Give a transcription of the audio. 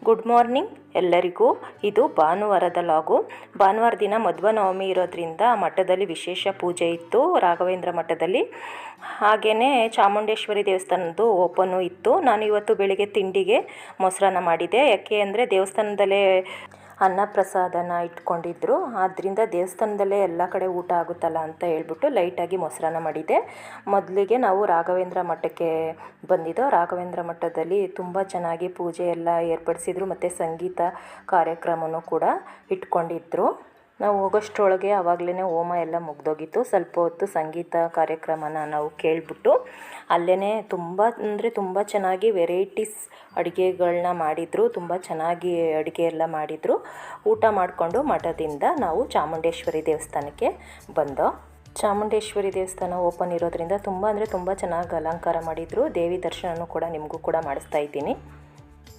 Good morning ಎಲ್ಲರಿಗೂ. ಇದು ಭಾನುವಾರದ ಲಾಗು. ಭಾನುವಾರ ದಿನ ಮಧ್ವನವಮಿ ಇರೋದ್ರಿಂದ ಮಠದಲ್ಲಿ ವಿಶೇಷ ಪೂಜೆ ಇತ್ತು, ರಾಘವೇಂದ್ರ ಮಠದಲ್ಲಿ. ಹಾಗೆಯೇ ಚಾಮುಂಡೇಶ್ವರಿ ದೇವಸ್ಥಾನದ್ದು ಓಪನ್ನು ಇತ್ತು. ನಾನು ಇವತ್ತು ಬೆಳಿಗ್ಗೆ ತಿಂಡಿಗೆ ಮೊಸರನ್ನ ಮಾಡಿದೆ. ಯಾಕೆ ಅಂದರೆ ದೇವಸ್ಥಾನದಲ್ಲೇ ಅನ್ನಪ್ರಸಾದನ ಇಟ್ಕೊಂಡಿದ್ರು, ಆದ್ದರಿಂದ ದೇವಸ್ಥಾನದಲ್ಲೇ ಎಲ್ಲ ಕಡೆ ಊಟ ಆಗುತ್ತಲ್ಲ ಅಂತ ಹೇಳ್ಬಿಟ್ಟು ಲೈಟಾಗಿ ಮೊಸರನ್ನ ಮಾಡಿದೆ. ಮೊದಲಿಗೆ ನಾವು ರಾಘವೇಂದ್ರ ಮಠಕ್ಕೆ ಬಂದಿದ್ದೋ. ರಾಘವೇಂದ್ರ ಮಠದಲ್ಲಿ ತುಂಬ ಚೆನ್ನಾಗಿ ಪೂಜೆ ಎಲ್ಲ ಏರ್ಪಡಿಸಿದ್ರು ಮತ್ತು ಸಂಗೀತ ಕಾರ್ಯಕ್ರಮನೂ ಕೂಡ ಇಟ್ಕೊಂಡಿದ್ರು. ನಾವು ಹೋಗೋಷ್ಟರೊಳಗೆ ಆವಾಗಲೇ ಹೋಮ ಎಲ್ಲ ಮುಗ್ದೋಗಿತ್ತು. ಸ್ವಲ್ಪ ಹೊತ್ತು ಸಂಗೀತ ಕಾರ್ಯಕ್ರಮನ ನಾವು ಕೇಳಿಬಿಟ್ಟು ಅಲ್ಲೇ ತುಂಬ ಚೆನ್ನಾಗಿ ವೆರೈಟೀಸ್ ಅಡುಗೆಗಳನ್ನ ಮಾಡಿದರು. ತುಂಬ ಚೆನ್ನಾಗಿ ಅಡುಗೆ ಎಲ್ಲ ಮಾಡಿದರು. ಊಟ ಮಾಡಿಕೊಂಡು ಮಠದಿಂದ ನಾವು ಚಾಮುಂಡೇಶ್ವರಿ ದೇವಸ್ಥಾನಕ್ಕೆ ಬಂದೋ. ಚಾಮುಂಡೇಶ್ವರಿ ದೇವಸ್ಥಾನ ಓಪನ್ ಇರೋದ್ರಿಂದ ತುಂಬ ಚೆನ್ನಾಗಿ ಅಲಂಕಾರ ಮಾಡಿದರು. ದೇವಿ ದರ್ಶನನೂ ಕೂಡ ನಿಮಗೂ ಕೂಡ ಮಾಡಿಸ್ತಾ ಇದ್ದೀನಿ.